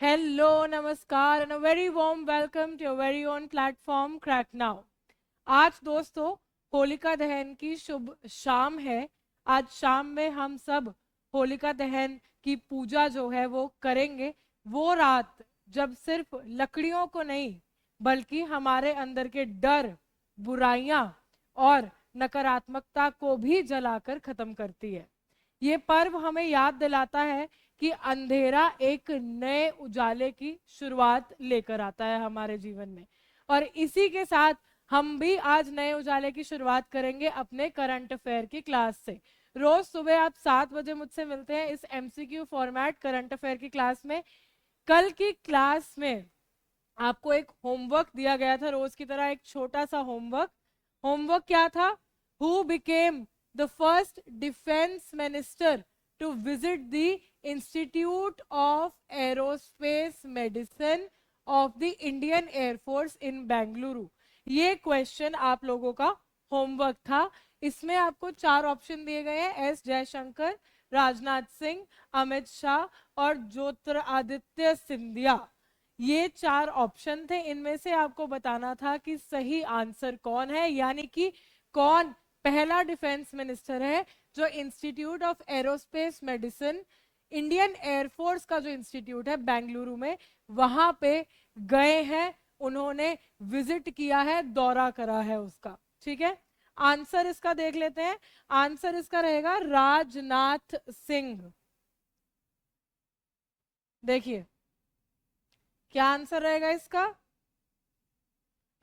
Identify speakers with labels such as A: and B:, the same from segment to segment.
A: Hello, Namaskar and a very warm welcome to your very own platform Crack Now. आज दोस्तों होलिका दहन की शुभ शाम है। आज शाम में हम सब होलिका दहन की पूजा जो है वो करेंगे। वो रात जब सिर्फ लकड़ियों को नहीं बल्कि हमारे अंदर के डर, बुराइयां और नकारात्मकता को भी जलाकर खत्म करती है। ये पर्व हमें याद दिलाता है कि अंधेरा एक नए उजाले की शुरुआत लेकर आता है हमारे जीवन में। और इसी के साथ हम भी आज नए उजाले की शुरुआत करेंगे अपने करंट अफेयर की क्लास से। रोज सुबह आप 7 बजे मुझसे मिलते हैं इस एमसीक्यू फॉर्मेट करंट अफेयर की क्लास में। कल की क्लास में आपको एक होमवर्क दिया गया था, रोज की तरह एक छोटा सा होमवर्क। होमवर्क क्या था? Who became the first defence minister to visit the Institute of Aerospace Medicine of the Indian Air Force in Bengaluru. ये क्वेश्चन आप लोगों का होमवर्क था। इसमें आपको 4 ऑप्शन दिए गए हैं: एस जयशंकर, राजनाथ सिंह, अमित शाह और ज्योतिरादित्य सिंधिया। ये 4 ऑप्शन थे। इनमें से आपको बताना था कि सही आंसर कौन है, यानी कि कौन पहला डिफेंस मिनिस्टर है जो institute of Aerospace medicine, Indian air force का जो इंस्टीट्यूट है बेंगलुरु में, वहां पे गए हैं, उन्होंने विजिट किया है, दौरा करा है उसका। ठीक है, आंसर इसका देख लेते हैं। आंसर इसका रहेगा राजनाथ सिंह। देखिए क्या आंसर रहेगा इसका।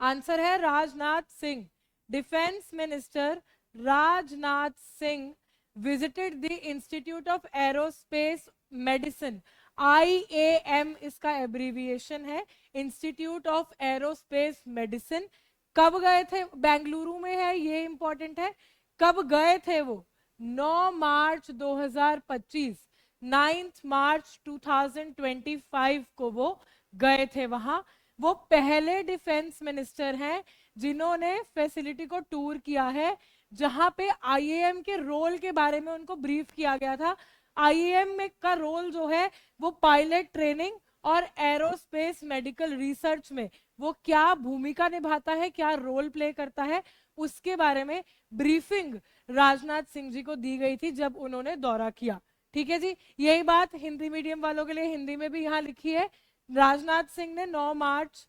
A: आंसर है Rajnath Singh. Defence minister Rajnath Singh visited the Institute of Aerospace medicine. IAM इसका एब्रीविएशन है, इंस्टीट्यूट ऑफ एरोस्पेस मेडिसिन। कब गए थे? बेंगलुरु में है, ये इंपॉर्टेंट है। कब गए थे वो? 9 मार्च 2025, 9 मार्च 2025 को वो गए थे वहां। वो पहले डिफेंस मिनिस्टर हैं जिन्होंने फैसिलिटी को टूर किया है, जहां पे IAM के रोल के बारे में उनको ब्रीफ किया गया था। IAM में का रोल जो है वो पायलट ट्रेनिंग और एरोस्पेस मेडिकल रिसर्च में वो क्या भूमिका निभाता है, क्या रोल प्ले करता है, उसके बारे में ब्रीफिंग राजनाथ सिंह जी को दी गई थी जब उन्होंने दौरा किया। ठीक है जी, यही बात हिंदी मीडियम वालों के लिए हिंदी में भी यहाँ लिखी है। राजनाथ सिंह ने 9 मार्च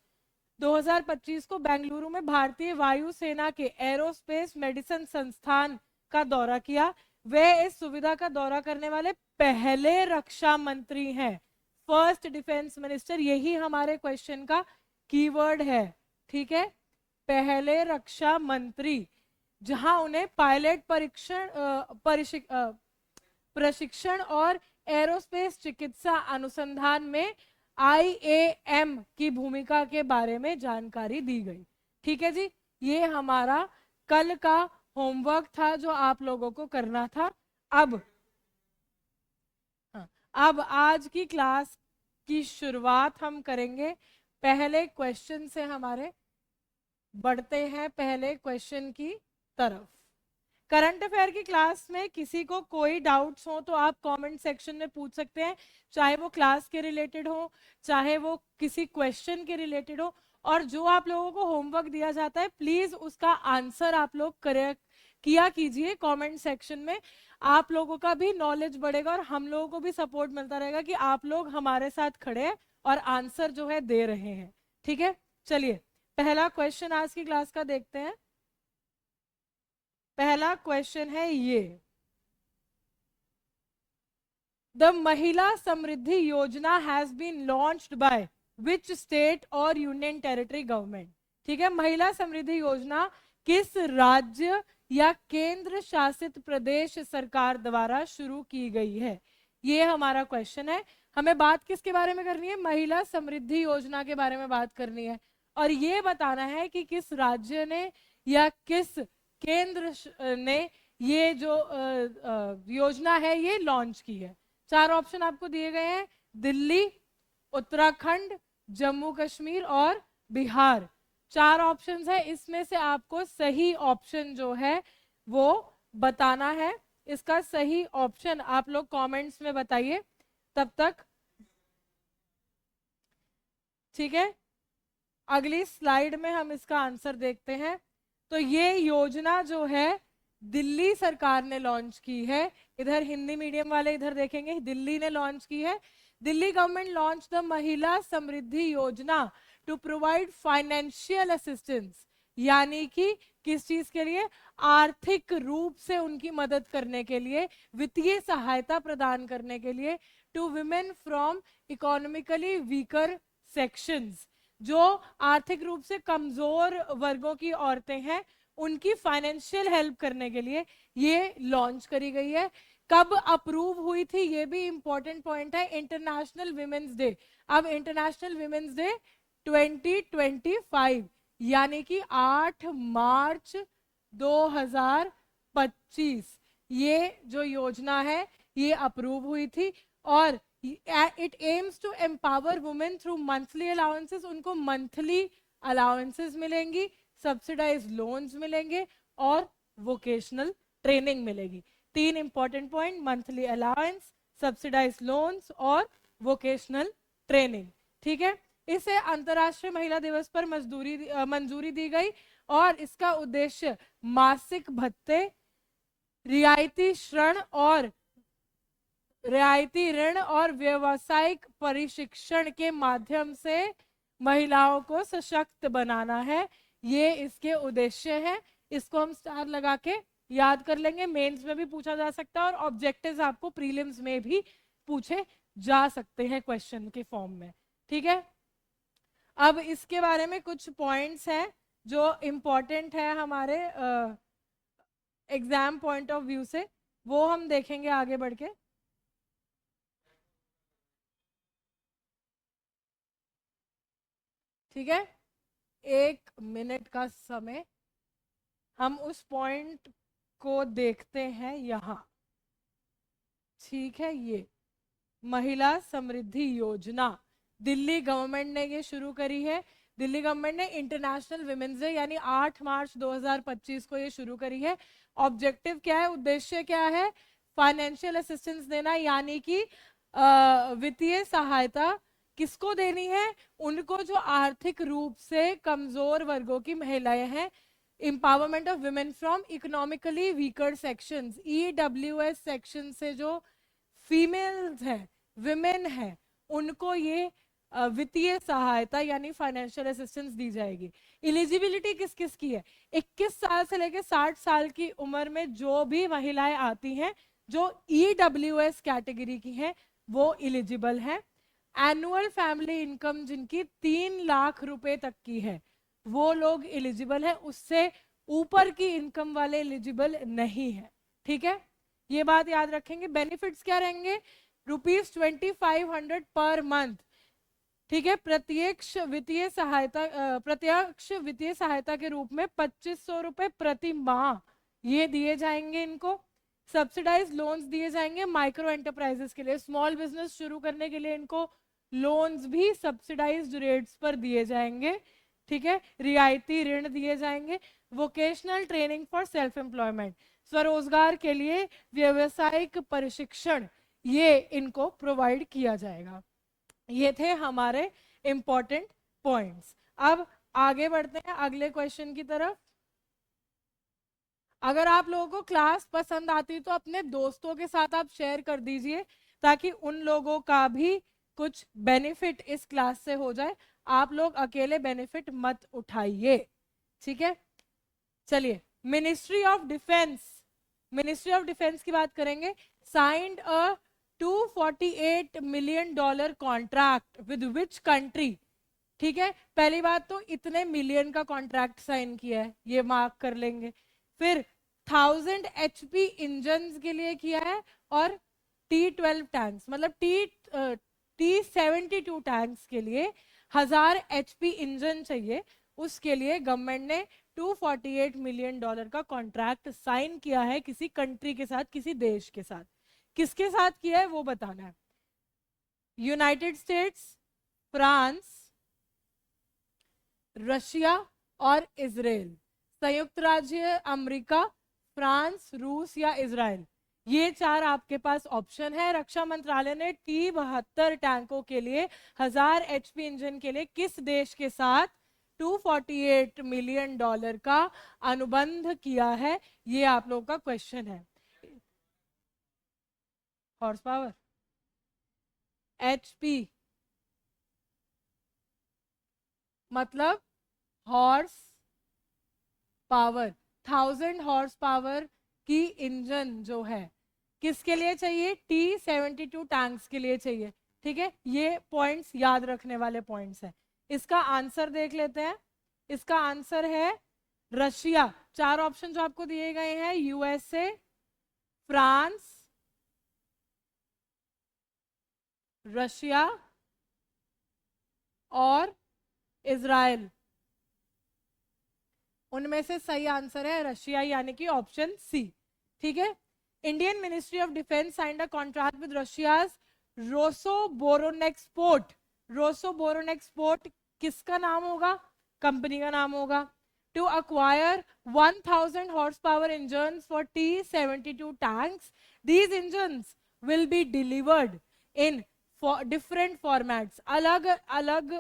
A: 2025 को बेंगलुरु में भारतीय वायुसेना के एरोस्पेस मेडिसिन संस्थान का दौरा किया। वे इस सुविधा का दौरा करने वाले पहले रक्षा मंत्री हैं, फर्स्ट डिफेंस मिनिस्टर। यही हमारे क्वेश्चन का कीवर्ड है। ठीक है, पहले रक्षा मंत्री, जहां उन्हें पायलट प्रशिक्षण और एरोस्पेस चिकित्सा अनुसंधान में IAM की भूमिका के बारे में जानकारी दी गई। ठीक है जी, ये हमारा कल का होमवर्क था जो आप लोगों को करना था। अब आज की क्लास की शुरुआत हम करेंगे पहले क्वेश्चन से। हमारे बढ़ते हैं पहले क्वेश्चन की तरफ। करंट अफेयर की क्लास में किसी को कोई डाउट्स हो तो आप कमेंट सेक्शन में पूछ सकते हैं, चाहे वो क्लास के रिलेटेड हो, चाहे वो किसी क्वेश्चन के रिलेटेड हो। और जो आप लोगों को होमवर्क दिया जाता है प्लीज उसका आंसर आप लोग करेक्ट किया कीजिए कमेंट सेक्शन में। आप लोगों का भी नॉलेज बढ़ेगा और हम लोगों को भी सपोर्ट मिलता रहेगा कि आप लोग हमारे साथ खड़े हैं और आंसर जो है दे रहे हैं। ठीक है, चलिए पहला क्वेश्चन आज की क्लास का देखते हैं। पहला क्वेश्चन है ये: the Mahila Samriddhi Yojana has been launched by which state और यूनियन टेरिटरी गवर्नमेंट। ठीक है, महिला समृद्धि योजना किस राज्य या केंद्र शासित प्रदेश सरकार द्वारा शुरू की गई है? ये हमारा क्वेश्चन है। हमें बात किसके बारे में करनी है? महिला समृद्धि योजना के बारे में बात करनी है और ये बताना है कि किस राज्य ने या किस केंद्र ने ये जो योजना है ये लॉन्च की है। 4 ऑप्शन आपको दिए गए हैं: दिल्ली, उत्तराखंड, जम्मू कश्मीर और बिहार। 4 ऑप्शंस है, इसमें से आपको सही ऑप्शन जो है वो बताना है। इसका सही ऑप्शन आप लोग कमेंट्स में बताइए। तब तक ठीक है, अगली स्लाइड में हम इसका आंसर देखते हैं। तो ये योजना जो है दिल्ली सरकार ने लॉन्च की है। इधर हिंदी मीडियम वाले इधर देखेंगे, दिल्ली ने लॉन्च की है। Delhi government launch the Mahila Samriddhi योजना टू प्रोवाइड फाइनेंशियल असिस्टेंस, यानी कि किस चीज के लिए? आर्थिक रूप से उनकी मदद करने के लिए, वित्तीय सहायता प्रदान करने के लिए, to women from economically weaker sections, जो आर्थिक रूप से कमजोर वर्गों की औरतें हैं उनकी फाइनेंशियल हेल्प करने के लिए ये लॉन्च करी गई है। कब अप्रूव हुई थी ये भी इंपॉर्टेंट पॉइंट है, इंटरनेशनल विमेंस डे। अब इंटरनेशनल विमेंस डे 2025 यानी कि 8 मार्च 2025 ये जो योजना है ये अप्रूव हुई थी। और it aims to empower women through monthly allowances, उनको मंथली अलाउंसेस मिलेंगी, सब्सिडाइज लोन्स मिलेंगे और वोकेशनल ट्रेनिंग मिलेगी। 3 important point, monthly allowance, subsidise loans और वोकेशनल ट्रेनिंग। ठीक है, इसे अंतर्राष्ट्रीय महिला दिवस पर मंजूरी दी गई और इसका उद्देश्य मासिक भत्ते, रियायती ऋण और व्यावसायिक प्रशिक्षण के माध्यम से महिलाओं को सशक्त बनाना है। ये इसके उद्देश्य है। इसको हम स्टार लगा के याद कर लेंगे, मेंस में भी पूछा जा सकता है और ऑब्जेक्टिव्स आपको प्रीलिम्स में भी पूछे जा सकते हैं क्वेश्चन के फॉर्म में। ठीक है, अब इसके बारे में कुछ पॉइंट्स हैं जो इंपॉर्टेंट है हमारे एग्जाम पॉइंट ऑफ व्यू से, वो हम देखेंगे आगे बढ़ के। ठीक है, 1 मिनट का समय, हम उस पॉइंट को देखते हैं यहां। ठीक है, ये महिला समृद्धि योजना दिल्ली गवर्नमेंट ने ये शुरू करी है। दिल्ली गवर्नमेंट ने इंटरनेशनल विमेंस डे यानी 8 मार्च 2025 को ये शुरू करी है। ऑब्जेक्टिव क्या है, उद्देश्य क्या है? फाइनेंशियल असिस्टेंस देना, यानी कि वित्तीय सहायता किसको देनी है? उनको जो आर्थिक रूप से कमजोर वर्गों की महिलाएं हैं। Empowerment of women from economically weaker sections, EWS section से जो फीमेल्स हैं, विमेन हैं, उनको ये वित्तीय सहायता यानी फाइनेंशियल असिस्टेंस दी जाएगी। एलिजिबिलिटी किस किस की है? 21 साल से लेकर 60 साल की उम्र में जो भी महिलाएं आती हैं जो EWS कैटेगरी की हैं वो एलिजिबल हैं। एनुअल फैमिली इनकम जिनकी 3 लाख रुपए तक की है वो लोग एलिजिबल है, उससे ऊपर की इनकम वाले एलिजिबल नहीं है। ठीक है, ये बात याद रखेंगे। बेनिफिट्स क्या रहेंगे? ₹2500 पर मंथ। ठीक है, प्रत्यक्ष वित्तीय सहायता के रूप में 2500 रुपए प्रति माह ये दिए जाएंगे इनको। सब्सिडाइज लोन्स दिए जाएंगे माइक्रो एंटरप्राइजेस के लिए, स्मॉल बिजनेस शुरू करने के लिए इनको लोन्स भी सब्सिडाइज्ड रेट्स पर दिए जाएंगे। ठीक है, रियायती ऋण दिए जाएंगे। Vocational training for self employment, स्वरोजगार के लिए व्यावसायिक प्रशिक्षण ये इनको प्रोवाइड किया जाएगा। ये थे हमारे इंपॉर्टेंट पॉइंट्स। अब आगे बढ़ते हैं अगले क्वेश्चन की तरफ। अगर आप लोगों को क्लास पसंद आती तो अपने दोस्तों के साथ आप शेयर कर दीजिए ताकि उन लोगों का भी कुछ बेनिफिट इस क्लास से हो जाए। आप लोग अकेले बेनिफिट मत उठाइए। ठीक है, चलिए मिनिस्ट्री ऑफ डिफेंस की बात करेंगे। Signed a $248 million contract with which country. ठीक है, पहली बात तो इतने मिलियन का कॉन्ट्रैक्ट साइन किया है, ये मार्क कर लेंगे। फिर 1000 HP इंजन के लिए किया है और T12 टैंक्स, मतलब T72 टैंक्स के लिए 1000 HP इंजन चाहिए, उसके लिए गवर्नमेंट ने $248 मिलियन का कॉन्ट्रैक्ट साइन किया है किसी कंट्री के साथ, किसी देश के साथ। किसके साथ किया है वो बताना है। यूनाइटेड स्टेट्स, फ्रांस, रशिया और इजराइल। संयुक्त राज्य अमेरिका, फ्रांस, रूस या इजराइल, ये 4 आपके पास ऑप्शन है। रक्षा मंत्रालय ने T-72 टैंकों के लिए 1000 HP इंजन के लिए किस देश के साथ $248 मिलियन का अनुबंध किया है, ये आप लोगों का क्वेश्चन है। हॉर्स पावर, HP मतलब हॉर्स पावर, 1000 हॉर्स पावर की इंजन जो है किसके लिए चाहिए, T-72 टैंक्स के लिए चाहिए। ठीक है, ये पॉइंट्स याद रखने वाले पॉइंट्स हैं। इसका आंसर देख लेते हैं। इसका आंसर है रशिया। 4 ऑप्शन जो आपको दिए गए हैं, USA, फ्रांस, रशिया और इजराइल। उनमें से सही आंसर है रशिया, यानी कि ऑप्शन सी। ठीक है, Indian ministry of defence signed a contract with Russia's Rosoboronexport. Rosoboronexport किसका नाम होगा, कंपनी का नाम होगा। To acquire 1000 horse power engine for T-72 tanks. These engines will be delivered in different formats. अलग अलग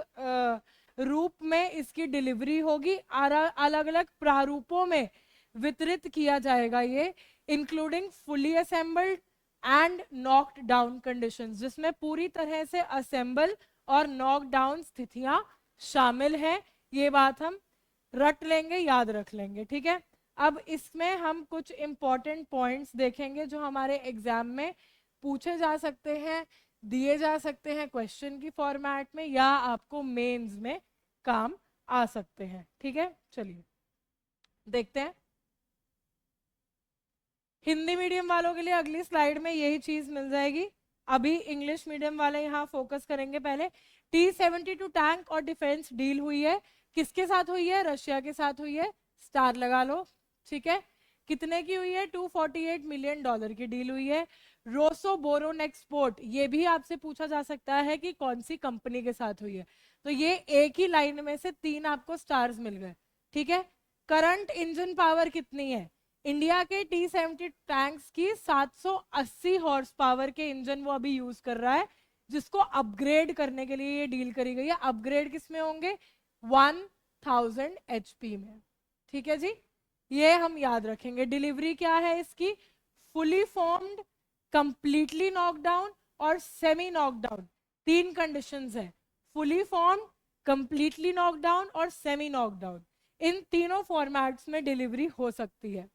A: रूप में इसकी डिलीवरी होगी, अलग अलग प्रारूपों में वितरित किया जाएगा ये, including fully assembled and knocked down conditions, जिसमें पूरी तरह से असेंबल और नॉक डाउन स्थितियां शामिल हैं। ये बात हम रट लेंगे, याद रख लेंगे। ठीक है, अब इसमें हम कुछ इंपॉर्टेंट पॉइंट्स देखेंगे जो हमारे एग्जाम में पूछे जा सकते हैं, दिए जा सकते हैं क्वेश्चन की फॉर्मेट में, या आपको मेंस में काम आ सकते हैं। ठीक है, चलिए देखते हैं। हिंदी मीडियम वालों के लिए अगली स्लाइड में यही चीज मिल जाएगी। अभी इंग्लिश मीडियम वाले यहाँ फोकस करेंगे। पहले T-72 टैंक और डिफेंस डील हुई है, किसके साथ हुई है, रशिया के साथ हुई है, स्टार लगा लो। ठीक है, कितने की हुई है, $248 मिलियन की डील हुई है। रोसोबोरोनेक्सपोर्ट, ये भी आपसे पूछा जा सकता है कि कौन सी कंपनी के साथ हुई है, तो ये एक ही लाइन में से 3 आपको स्टार्स मिल गए। ठीक है, करंट इंजन पावर कितनी है, इंडिया के T-70 टैंक्स की 780 हॉर्स पावर के इंजन वो अभी यूज कर रहा है, जिसको अपग्रेड करने के लिए ये डील करी गई है। अपग्रेड किसमें होंगे, 1000 HP में। ठीक है जी, ये हम याद रखेंगे। डिलीवरी क्या है इसकी, फुली फॉर्म्ड, कंप्लीटली नॉकडाउन और सेमी नॉकडाउन, 3 कंडीशंस है। फुली फॉर्म्ड, कंप्लीटली नॉकडाउन और सेमी नॉकडाउन, इन तीनों फॉर्मेट्स में डिलीवरी हो सकती है।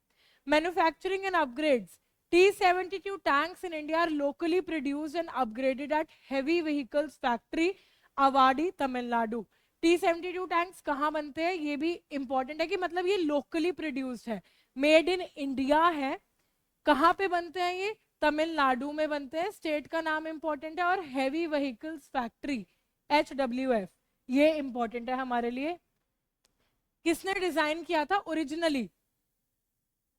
A: Manufacturing and upgrades, T-72 tanks in India are locally produced and upgraded at heavy vehicles factory Avadi, Tamil Nadu. T-72 tanks कहाँ बनते हैं, ये भी इंपॉर्टेंट है कि मतलब ये लोकली प्रोड्यूस्ड है, मेड इन इंडिया है। कहाँ पे बनते हैं ये, तमिलनाडु में बनते हैं, स्टेट का नाम इंपॉर्टेंट है। और हैवी व्हीकल्स फैक्ट्री HWF, ये इंपॉर्टेंट है हमारे लिए। किसने डिजाइन किया था ओरिजिनली,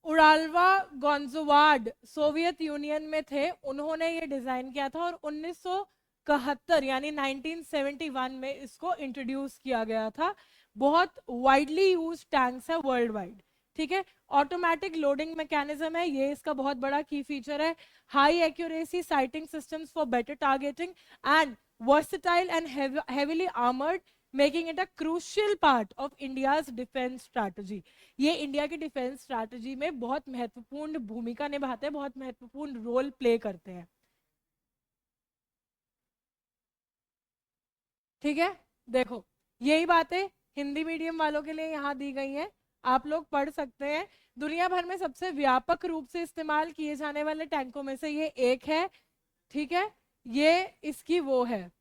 A: उड़ाल्वा गोंजोवाड सोवियत यूनियन में थे, उन्होंने ये डिजाइन किया था और 1971 यानी 1971 में इसको इंट्रोड्यूस किया गया था। बहुत वाइडली यूज टैंक्स है वर्ल्ड वाइड। ठीक है, ऑटोमेटिक लोडिंग मैकेनिज्म है, ये इसका बहुत बड़ा की फीचर है। High accuracy sighting systems for better targeting and versatile and heavily armoured, making it a crucial part of India's defence strategy. ये इंडिया की डिफेंस स्ट्रैटेजी में बहुत महत्वपूर्ण भूमिका निभाते हैं, बहुत महत्वपूर्ण रोल प्ले करते हैं। ठीक है, देखो यही बातें हिंदी मीडियम वालों के लिए यहाँ दी गई हैं, आप लोग पढ़ सकते हैं। दुनिया भर में सबसे व्यापक रूप से इस्तेमाल किए जाने वाले टैंकों में से ये एक है। ठीक है, ये इसकी वो है।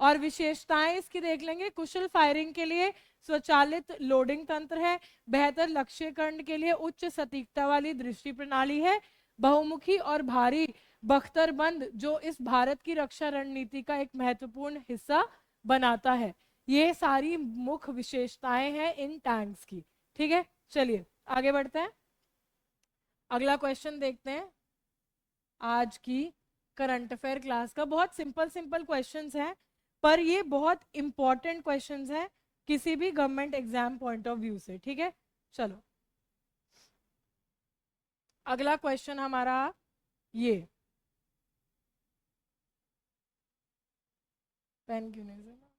A: और विशेषताएं इसकी देख लेंगे, कुशल फायरिंग के लिए स्वचालित लोडिंग तंत्र है, बेहतर लक्ष्यकरण के लिए उच्च सटीकता वाली दृष्टि प्रणाली है, बहुमुखी और भारी बख्तरबंद जो इस भारत की रक्षा रणनीति का एक महत्वपूर्ण हिस्सा बनाता है। ये सारी मुख्य विशेषताएं हैं इन टैंक्स की। ठीक है, चलिए आगे बढ़ते हैं, अगला क्वेश्चन देखते हैं। आज की करंट अफेयर क्लास का बहुत सिंपल सिंपल क्वेश्चंस हैं, पर ये बहुत इंपॉर्टेंट क्वेश्चंस हैं किसी भी government exam point of view से। ठीक है, चलो अगला क्वेश्चन हमारा ये पेन क्यों नहीं चला?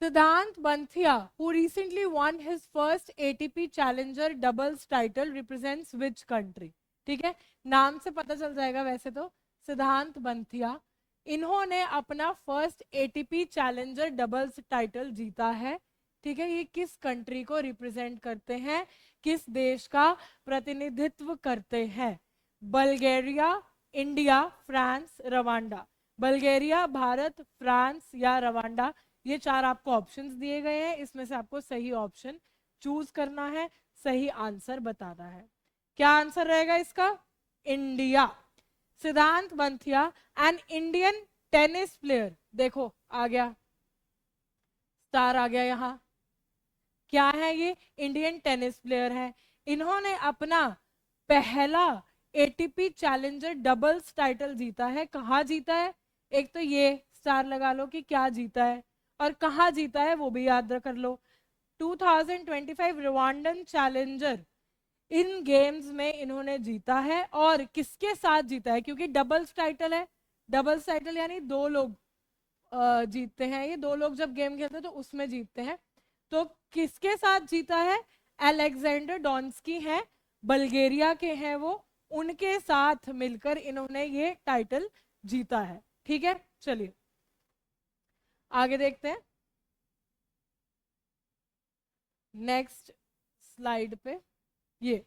A: Siddhant Banthia, who recently won his first ATP Challenger doubles title, represents which country? ठीक है, नाम से पता चल जाएगा वैसे तो। सिद्धांत बंथिया, इन्होंने अपना first ATP challenger doubles title जीता है। ठीक है, ये किस कंट्री को रिप्रेजेंट करते हैं, किस देश का प्रतिनिधित्व करते हैं? Bulgaria, India, France, Rwanda. Bulgaria, Bharat, France या रवांडा, ये चार आपको ऑप्शंस दिए गए हैं, इसमें से आपको सही ऑप्शन चूज करना है, सही आंसर बताना है। क्या आंसर रहेगा इसका? इंडिया। सिद्धांत Banthia, an Indian tennis player, देखो आ गया, स्टार आ गया यहां। क्या है ये? इंडियन टेनिस प्लेयर है। इन्होंने अपना पहला एटीपी चैलेंजर डबल्स टाइटल जीता है। कहाँ जीता है? एक तो ये स्टार लगा लो कि क्या जीता है, और कहाँ जीता है वो भी याद कर लो। 2025 रवांडन चैलेंजर, इन गेम्स में इन्होंने जीता है। और किसके साथ जीता है? क्योंकि डबल्स टाइटल है, डबल्स टाइटल यानी दो लोग जीतते हैं, ये दो लोग जब गेम खेलते हैं तो उसमें जीतते हैं। तो किसके साथ जीता है? अलेक्जेंडर डॉन्स्की है, बल्गेरिया के हैं वो, उनके साथ मिलकर इन्होंने ये टाइटल जीता है। ठीक है, चलिए आगे देखते हैं नेक्स्ट स्लाइड पे। ये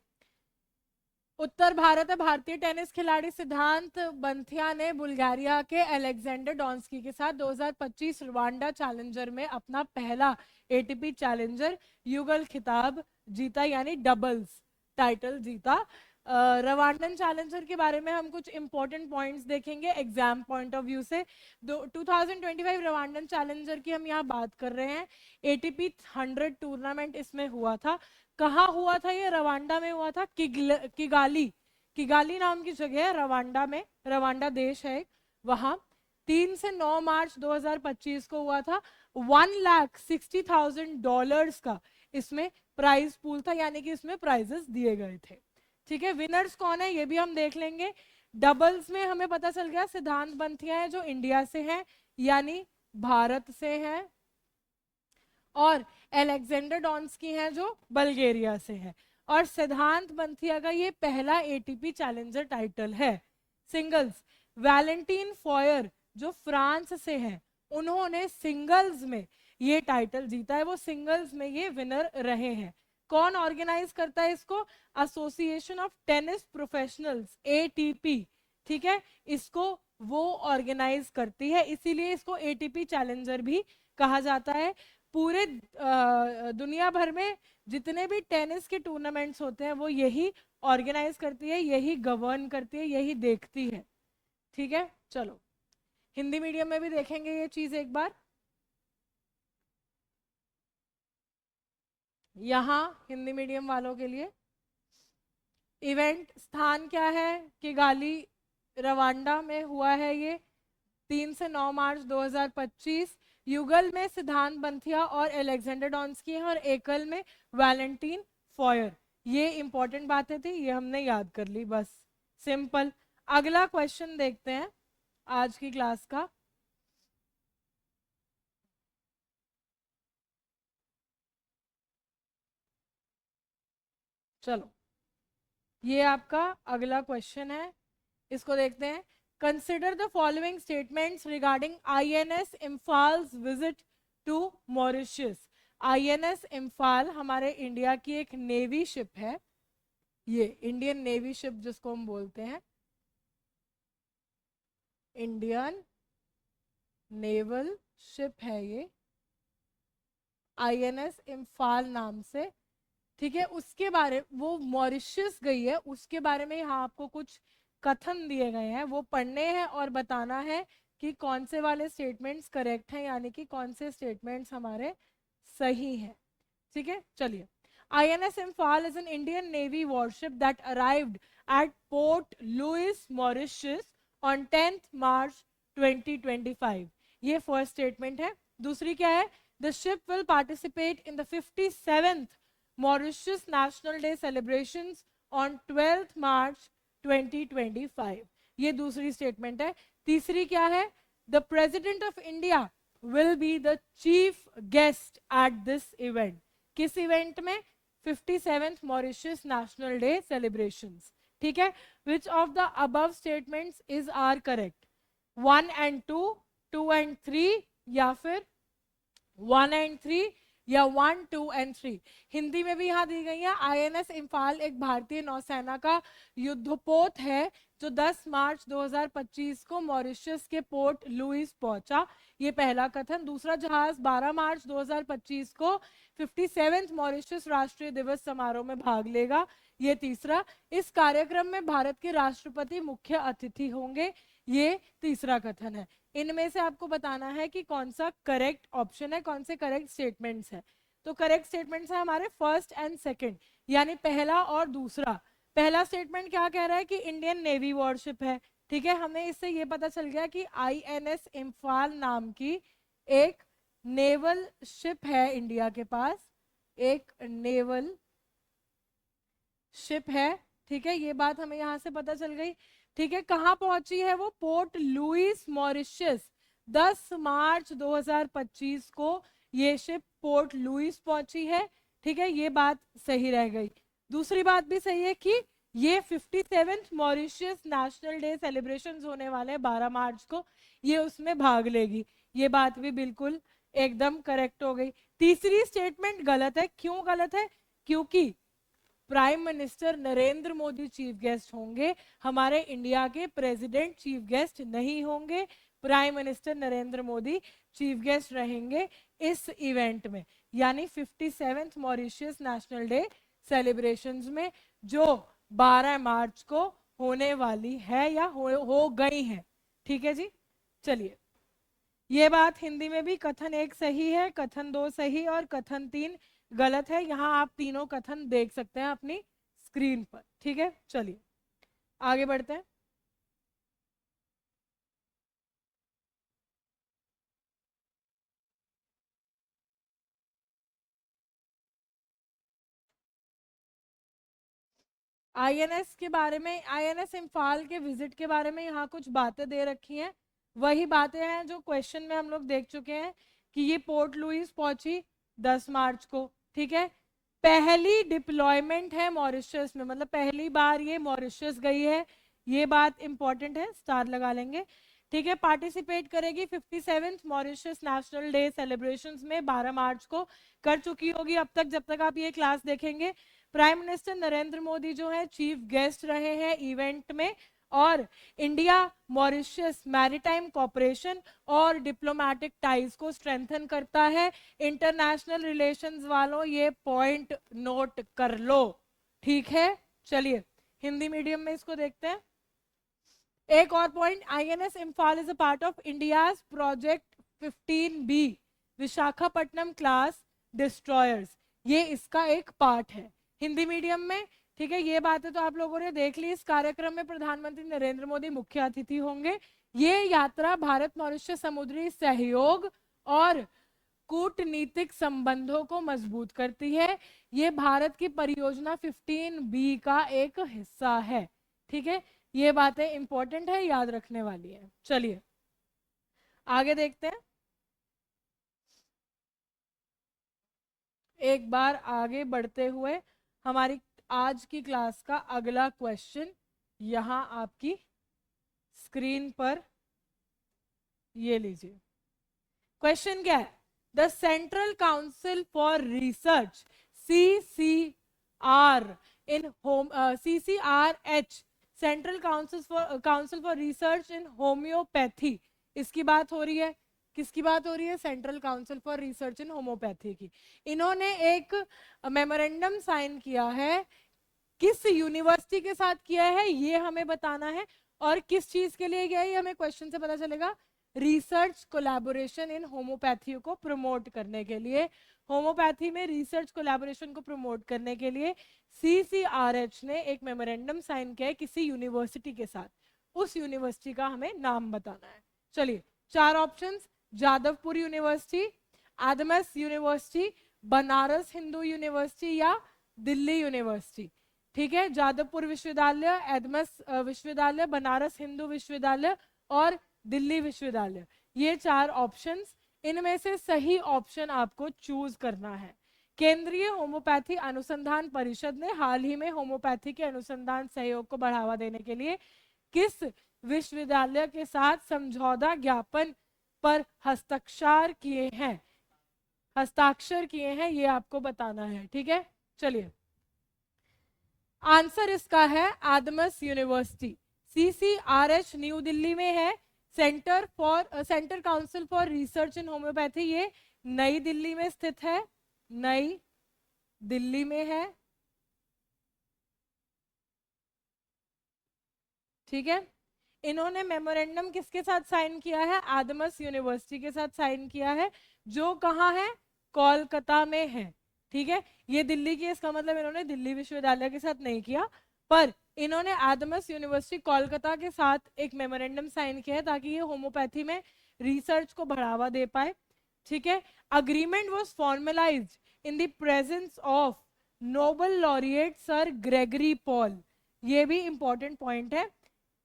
A: उत्तर भारत है। भारतीय टेनिस खिलाड़ी सिद्धांत बंथिया ने बुल्गारिया के अलेक्जेंडर डॉन्स्की के साथ 2025 रवांडा चैलेंजर में अपना पहला एटीपी चैलेंजर युगल खिताब जीता, यानी डबल्स टाइटल जीता। रवांडन चैलेंजर के बारे में हम कुछ इंपॉर्टेंट पॉइंट्स देखेंगे एग्जाम पॉइंट ऑफ व्यू से। 2025 रवांडन चैलेंजर की हम यहाँ बात कर रहे हैं। एटीपी 100 टूर्नामेंट इसमें हुआ था। कहाँ हुआ था ये? रवांडा में हुआ था। किगाली, किगाली नाम की जगह है रवांडा में, रवांडा देश है वहां। 3 से 9 मार्च 2025 को हुआ था। $1,60,000 का इसमें प्राइज पूल था, यानी कि इसमें प्राइजेस दिए गए थे। ठीक है, विनर्स कौन है ये भी हम देख लेंगे। डबल्स में हमें पता चल गया सिद्धांत बंथिया है जो इंडिया से हैं, यानी भारत से हैं, और अलेक्जेंडर डॉन्स्की हैं जो बल्गेरिया से हैं। और सिद्धांत बंथिया का ये पहला एटीपी चैलेंजर टाइटल है। सिंगल्स, वैलेंटीन फॉयर जो फ्रांस से हैं, उन्होंने सिंगल्स में ये टाइटल जीता है, वो सिंगल्स में ये विनर रहे हैं। कौन ऑर्गेनाइज करता है इसको? Association of tennis professionals, ATP. ठीक है, इसको वो ऑर्गेनाइज करती है, इसीलिए इसको एटीपी चैलेंजर भी कहा जाता है। पूरे दुनिया भर में जितने भी टेनिस के टूर्नामेंट्स होते हैं वो यही ऑर्गेनाइज करती है, यही गवर्न करती है, यही देखती है। ठीक है, चलो हिंदी मीडियम में भी देखेंगे ये चीज एक बार। यहाँ हिंदी मीडियम वालों के लिए इवेंट स्थान क्या है? किगाली, रवांडा में हुआ है ये। 3 से 9 मार्च 2025। युगल में सिद्धांत बंथिया और अलेक्जेंडर डॉन्स्की हैं, और एकल में वैलेंटीन फॉयर। ये इंपॉर्टेंट बातें थी, ये हमने याद कर ली, बस सिंपल। अगला क्वेश्चन देखते हैं आज की क्लास का। चलो ये आपका अगला क्वेश्चन है, इसको देखते हैं। Consider the following statements regarding INS Imphal's visit to Mauritius. INS Imphal हमारे इंडिया की एक नेवी शिप है, ये इंडियन नेवी शिप जिसको हम बोलते हैं, इंडियन नेवल शिप है ये, आईएनएस इम्फाल नाम से। ठीक है, उसके बारे, वो मॉरिशस गई है, उसके बारे में यहाँ आपको कुछ कथन दिए गए हैं, वो पढ़ने हैं और बताना है कि कौन से वाले स्टेटमेंट्स करेक्ट हैं, यानी कि कौन से स्टेटमेंट्स हमारे सही हैं। ठीक है, चलिए। INS Imphal is an Indian Navy warship that arrived at Port Louis, Mauritius on 10th March 2025. ये फर्स्ट स्टेटमेंट है। दूसरी क्या है? The ship will participate in the 57th Mauritius National Day celebrations on 12th March 2025। ये दूसरी statement है। तीसरी क्या है? The president of India will be the chief guest at this event. किस इवेंट में? 57th Mauritius national day celebrations. ठीक है, which of the above statements is are correct? 1 and 2, 2 and 3, या फिर 1 and 3, या 1, 2 and 3। हिंदी में भी यहाँ दी गई है। आईएनएस इम्फाल एक भारतीय नौसेना का युद्धपोत है जो 10 मार्च 2025 को मॉरिशस के पोर्ट लुइस पहुंचा। ये पहला कथन। दूसरा जहाज 12 मार्च 2025 को 57th मॉरिशस राष्ट्रीय दिवस समारोह में भाग लेगा। ये तीसरा। इस कार्यक्रम में भारत के राष्ट्रपति मुख्य अतिथि होंगे। ये तीसरा कथन है। इनमें से आपको बताना है कि कौन सा करेक्ट ऑप्शन है, कौन से करेक्ट स्टेटमेंट्स है। तो करेक्ट स्टेटमेंट्स है हमारे फर्स्ट एंड सेकंड, यानी पहला और दूसरा। पहला स्टेटमेंट क्या कह रहा है कि इंडियन नेवी वॉरशिप है। ठीक है, हमें इससे ये पता चल गया कि आईएनएस इम्फाल नाम की एक नेवल शिप है इंडिया के पास, एक नेवल शिप है। ठीक है, ये बात हमें यहां से पता चल गई। ठीक है, कहां पहुंची है वो? Port Louis Mauritius. 10 मार्च 2025 को ये शिप पोर्ट लुइस पहुंची है। ठीक है, ये बात सही रह गई। दूसरी बात भी सही है कि ये 57th Mauritius national day celebrations होने वाले हैं 12 मार्च को, ये उसमें भाग लेगी। ये बात भी बिल्कुल एकदम करेक्ट हो गई। तीसरी स्टेटमेंट गलत है। क्यों गलत है? क्योंकि prime minister Narendra Modi chief guest होंगे, हमारे इंडिया के प्रेसिडेंट चीफ गेस्ट नहीं होंगे। Prime minister Narendra Modi chief guest रहेंगे इस इवेंट में, यानी 57th Mauritius national day celebrations में, जो 12 मार्च को होने वाली है या हो गई है। ठीक है जी, चलिए। ये बात हिंदी में भी कथन 1 सही है, कथन 2 सही और कथन 3 गलत है। यहां आप तीनों कथन देख सकते हैं अपनी स्क्रीन पर। ठीक है, चलिए आगे बढ़ते हैं। आईएनएस के बारे में, आईएनएस इम्फाल के विजिट के बारे में यहाँ कुछ बातें दे रखी हैं। वही बातें हैं जो क्वेश्चन में हम लोग देख चुके हैं कि ये पोर्ट लुइस पहुंची 10 मार्च को। ठीक है, पहली डिप्लॉयमेंट है मॉरिशस में, मतलब पहली बार ये मॉरिशस गई है। ये बात इंपॉर्टेंट है, स्टार लगा लेंगे। ठीक है, पार्टिसिपेट करेगी 57th Mauritius national day celebrations में 12 मार्च को, कर चुकी होगी अब तक जब तक आप ये क्लास देखेंगे। प्राइम मिनिस्टर नरेंद्र मोदी जो है चीफ गेस्ट रहे हैं इवेंट में, और इंडिया मॉरिशस मैरीटाइम कॉपरेशन और डिप्लोमेटिक टाइज को स्ट्रेंथन करता है। इंटरनेशनल रिलेशंस वालों ये पॉइंट नोट कर लो। ठीक है, चलिए हिंदी मीडियम में इसको देखते हैं। एक और point, INS Imphal is a part of India's project 15B Visakhapatnam class destroyers. ये इसका एक पार्ट है हिंदी मीडियम में। ठीक है, ये बातें तो आप लोगों ने देख ली। इस कार्यक्रम में प्रधानमंत्री नरेंद्र मोदी मुख्य अतिथि होंगे। ये यात्रा भारत मॉरिशस समुद्री सहयोग और कूटनीतिक संबंधों को मजबूत करती है। ये भारत की परियोजना 15B का एक हिस्सा है। ठीक है, ये बातें इंपॉर्टेंट है, याद रखने वाली है। चलिए आगे देखते हैं। एक बार आगे बढ़ते हुए हमारी आज की क्लास का अगला क्वेश्चन यहां आपकी स्क्रीन पर ये लीजिए। क्वेश्चन क्या है? The central council for research CCRH, central council for research in homeopathy, इसकी बात हो रही है। किसकी बात हो रही है? Central council for research in homeopathy की। इन्होंने एक मेमोरेंडम साइन किया है। किस यूनिवर्सिटी के साथ किया है ये हमें बताना है, और किस चीज के लिए किया है ये हमें क्वेश्चन से पता चलेगा। रिसर्च कोलैबोरेशन इन होम्योपैथी को प्रमोट करने के लिए, होम्योपैथी में रिसर्च कोलैबोरेशन को प्रमोट करने के लिए CCRH ने एक मेमोरेंडम साइन किया है किसी यूनिवर्सिटी के साथ। उस यूनिवर्सिटी का हमें नाम बताना है। चलिए 4 options, Jadavpur University, Adamas University, Banaras Hindu University या दिल्ली यूनिवर्सिटी। ठीक है, जादवपुर विश्वविद्यालय, एडमस विश्वविद्यालय, बनारस हिंदू विश्वविद्यालय और दिल्ली विश्वविद्यालय। ये 4 ऑप्शंस, इनमें से सही ऑप्शन आपको चूज करना है। केंद्रीय होम्योपैथी अनुसंधान परिषद ने हाल ही में होम्योपैथी के अनुसंधान सहयोग को बढ़ावा देने के लिए किस विश्वविद्यालय के साथ समझौता ज्ञापन पर हस्ताक्षर किए हैं, ये आपको बताना है। ठीक है, चलिए आंसर इसका है Adamas university. CCRH new Delhi में है। Centre council for research in homeopathy ये नई दिल्ली में स्थित है, नई दिल्ली में है। ठीक है, इन्होंने मेमोरेंडम किसके साथ साइन किया है? एडमस यूनिवर्सिटी के साथ साइन किया है, जो कहाँ है? कोलकाता में है। ठीक है, ये दिल्ली की, इसका मतलब इन्होंने दिल्ली विश्वविद्यालय के साथ नहीं किया, पर इन्होंने एडमस यूनिवर्सिटी कोलकाता के साथ एक मेमोरेंडम साइन किया है ताकि ये होम्योपैथी में रिसर्च को बढ़ावा दे पाए। ठीक है, agreement was formalised in the presence of Nobel laureate sir Gregory Paul, ये भी इंपॉर्टेंट पॉइंट है,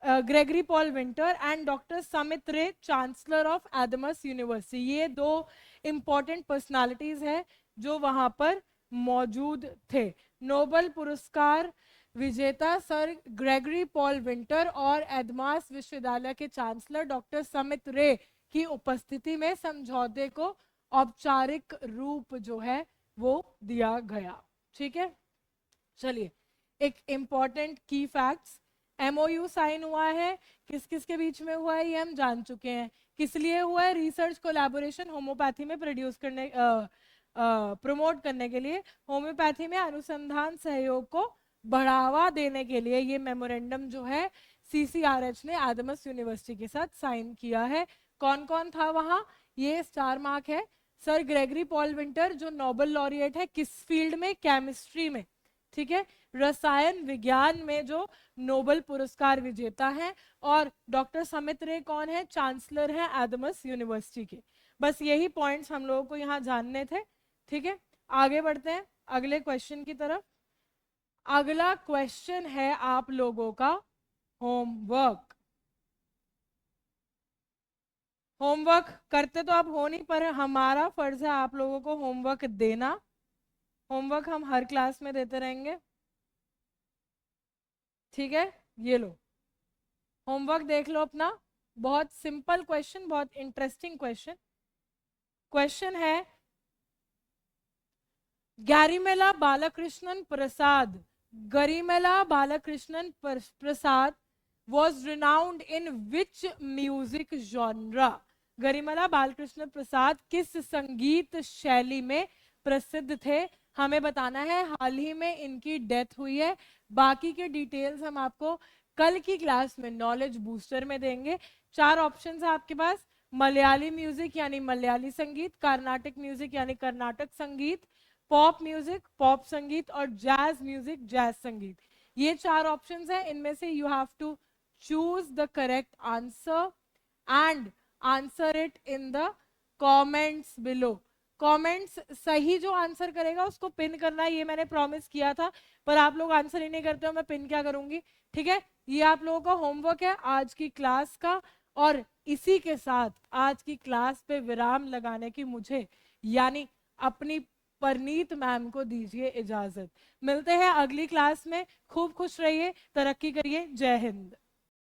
A: Gregory Paul Winter and doctor Samit Ray, chancellor of Adamas university. ये 2 इंपॉर्टेंट पर्सनालिटीज है जो वहां पर मौजूद थे। नोबेल पुरस्कार विजेता सर ग्रेगरी पॉल विंटर और एडमास विश्वविद्यालय के चांसलर डॉक्टर समित रे की उपस्थिति में समझौते को औपचारिक रूप जो है वो दिया गया। ठीक है, चलिए एक इंपॉर्टेंट की फैक्ट्स, MOU साइन हुआ है, किस किस के बीच में हुआ है ये हम जान चुके हैं। किस लिए हुआ है? रिसर्च कोलैबोरेशन होम्योपैथी में प्रमोट करने के लिए, होम्योपैथी में अनुसंधान सहयोग को बढ़ावा देने के लिए ये मेमोरेंडम जो है CCRH ने एडमस यूनिवर्सिटी के साथ साइन किया है। कौन कौन था वहां? ये स्टार मार्क है, सर ग्रेगरी पॉल विंटर जो नोबेल लॉरिएट है, किस फील्ड में? केमिस्ट्री में। ठीक है, रसायन विज्ञान में जो नोबेल पुरस्कार विजेता हैं, और डॉक्टर समित रे कौन है? चांसलर हैं एडमस यूनिवर्सिटी के। बस यही पॉइंट्स हम लोगों को यहाँ जानने थे। ठीक है, आगे बढ़ते हैं अगले क्वेश्चन की तरफ। अगला क्वेश्चन है आप लोगों का होमवर्क। होमवर्क करते तो आप हो नहीं, पर हमारा फर्ज है आप लोगों को होमवर्क देना। होमवर्क हम हर क्लास में देते रहेंगे। ठीक है, ये लो होमवर्क देख लो अपना। बहुत सिंपल क्वेश्चन, बहुत इंटरेस्टिंग क्वेश्चन। क्वेश्चन है गरिमेला बालकृष्णन प्रसाद, गरिमेला बालकृष्णन प्रसाद was renowned in which music genre? Garimella Balkrishna प्रसाद किस संगीत शैली में प्रसिद्ध थे? हमें बताना है। हाल ही में इनकी डेथ हुई है। बाकी के डिटेल्स हम आपको कल की क्लास में नॉलेज बूस्टर में देंगे। 4 ऑप्शंस है आपके पास, मलयाली म्यूजिक यानी मलयाली संगीत, कर्नाटक म्यूजिक यानी कर्नाटक संगीत, पॉप म्यूजिक पॉप संगीत, और जैज म्यूजिक जैज संगीत। ये 4 ऑप्शंस है, इनमें से you have to choose the correct answer and answer it in the comments below. Comments सही जो आंसर करेगा उसको पिन करना है, ये मैंने प्रॉमिस किया था, पर आप लोग आंसर ही नहीं करते हो, मैं पिन क्या करूंगी? ठीक है, ये आप लोगों का होमवर्क है आज की क्लास का, और इसी के साथ आज की क्लास पे विराम लगाने की मुझे यानी अपनी परनीत मैम को दीजिए इजाजत। मिलते हैं अगली क्लास में। खूब खुश रहिए, तरक्की करिए। जय हिंद।